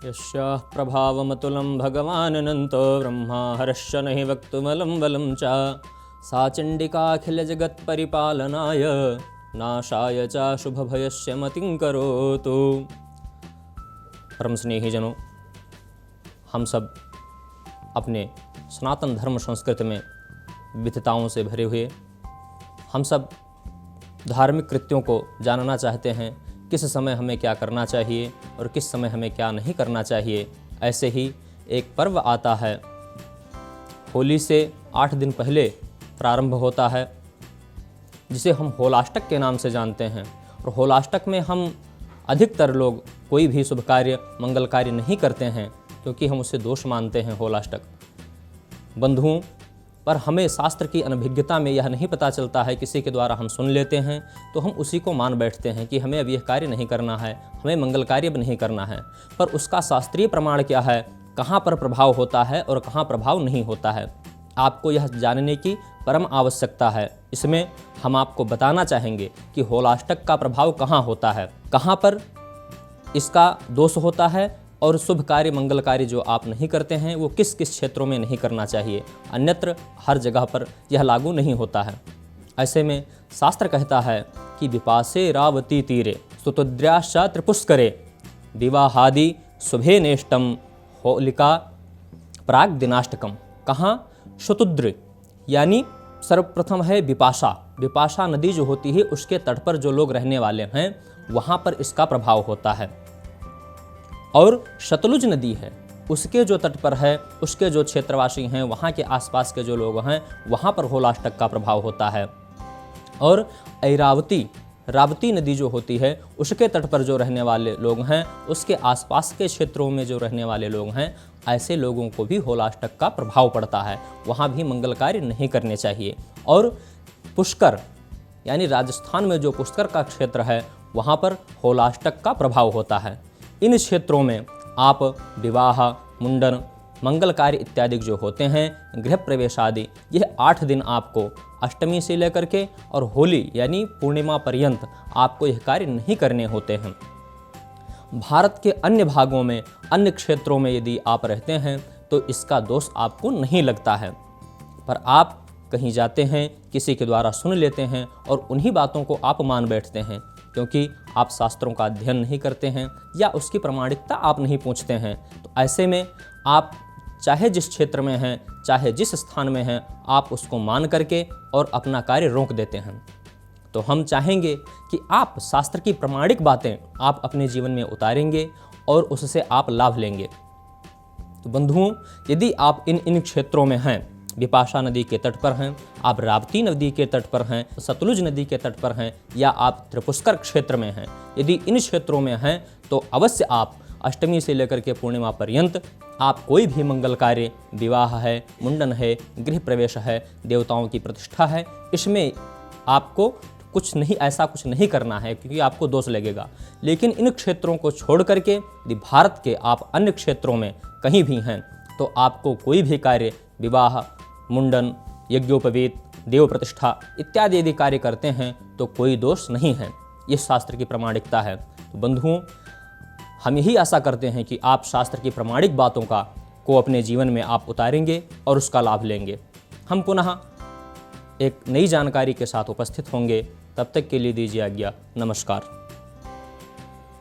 यस्याः प्रभावमतुलं भगवाननन्तो ब्रह्मा हर्ष नहि वक्तुमलं बलं च सा चण्डिकाखिलजगत्परिपालनाय नाशाय च शुभभयस्य मतिं करोतु। परम स्नेहीजनों, हम सब अपने सनातन धर्म संस्कृति में विविधताओं से भरे हुए हम सब धार्मिक कृत्यों को जानना चाहते हैं, किस समय हमें क्या करना चाहिए और किस समय हमें क्या नहीं करना चाहिए। ऐसे ही एक पर्व आता है, होली से 8 दिन पहले प्रारंभ होता है, जिसे हम होलाष्टक के नाम से जानते हैं। और होलाष्टक में हम अधिकतर लोग कोई भी शुभ कार्य मंगल कार्य नहीं करते हैं, क्योंकि हम उसे दोष मानते हैं होलाष्टक। बंधुओं, पर हमें शास्त्र की अनभिज्ञता में यह नहीं पता चलता है, किसी के द्वारा हम सुन लेते हैं तो हम उसी को मान बैठते हैं कि हमें अब यह कार्य नहीं करना है, हमें मंगल कार्य भी नहीं करना है। पर उसका शास्त्रीय प्रमाण क्या है, कहाँ पर प्रभाव होता है और कहाँ प्रभाव नहीं होता है, आपको यह जानने की परम आवश्यकता है। इसमें हम आपको बताना चाहेंगे कि होलाष्टक का प्रभाव कहाँ होता है, कहाँ पर इसका दोष होता है, और शुभ कार्य मंगल कार्य जो आप नहीं करते हैं वो किस किस क्षेत्रों में नहीं करना चाहिए। अन्यत्र हर जगह पर यह लागू नहीं होता है। ऐसे में शास्त्र कहता है कि विपासे रावती तीरे स्तुतद्र्याश्च त्रिपुष्करे विवाहादि शुभे नेष्टम होलिका प्राग दिनाष्टकम। कहाँ? शतुद्र यानी सर्वप्रथम है विपाशा। विपाशा नदी जो होती है उसके तट पर जो लोग रहने वाले हैं वहाँ पर इसका प्रभाव होता है। और शतलुज नदी है, उसके जो तट पर है, उसके जो क्षेत्रवासी हैं, वहाँ के आसपास के जो लोग हैं, वहाँ पर होलाष्टक का प्रभाव होता है। और रावती नदी जो होती है उसके तट पर जो रहने वाले लोग हैं, उसके आसपास के क्षेत्रों में जो रहने वाले लोग हैं, ऐसे लोगों को भी होलाष्टक का प्रभाव पड़ता है, वहाँ भी मंगल कार्य नहीं करने चाहिए। और पुष्कर यानी राजस्थान में जो पुष्कर का क्षेत्र है वहाँ पर होलाष्टक का प्रभाव होता है। इन क्षेत्रों में आप विवाह, मुंडन, मंगल कार्य इत्यादि जो होते हैं, गृह प्रवेश आदि, यह 8 दिन आपको अष्टमी से लेकर के और होली यानी पूर्णिमा पर्यंत आपको यह कार्य नहीं करने होते हैं। भारत के अन्य भागों में, अन्य क्षेत्रों में यदि आप रहते हैं तो इसका दोष आपको नहीं लगता है। पर आप कहीं जाते हैं, किसी के द्वारा सुन लेते हैं और उन्हीं बातों को आप मान बैठते हैं, क्योंकि आप शास्त्रों का अध्ययन नहीं करते हैं या उसकी प्रामाणिकता आप नहीं पूछते हैं। तो ऐसे में आप चाहे जिस क्षेत्र में हैं, चाहे जिस स्थान में हैं, आप उसको मान करके और अपना कार्य रोक देते हैं। तो हम चाहेंगे कि आप शास्त्र की प्रामाणिक बातें आप अपने जीवन में उतारेंगे और उससे आप लाभ लेंगे। तो बंधुओं, यदि आप इन क्षेत्रों में हैं, विपाशा नदी के तट पर हैं, आप रावती नदी के तट पर हैं, सतलुज नदी के तट पर हैं, या आप त्रिपुष्कर क्षेत्र में हैं, यदि इन क्षेत्रों में हैं तो अवश्य आप अष्टमी से लेकर के पूर्णिमा पर्यंत आप कोई भी मंगल कार्य, विवाह है, मुंडन है, गृह प्रवेश है, देवताओं की प्रतिष्ठा है, इसमें आपको ऐसा कुछ नहीं करना है, क्योंकि आपको दोष लगेगा। लेकिन इन क्षेत्रों को छोड़ करके यदि भारत के आप अन्य क्षेत्रों में कहीं भी हैं तो आपको कोई भी कार्य, विवाह, मुंडन, यज्ञोपवीत, देव प्रतिष्ठा इत्यादि यदि कार्य करते हैं तो कोई दोष नहीं है। ये शास्त्र की प्रामाणिकता है। तो बंधुओं, हम यही आशा करते हैं कि आप शास्त्र की प्रामाणिक बातों को अपने जीवन में आप उतारेंगे और उसका लाभ लेंगे। हम पुनः एक नई जानकारी के साथ उपस्थित होंगे, तब तक के लिए दीजिए आज्ञा। नमस्कार।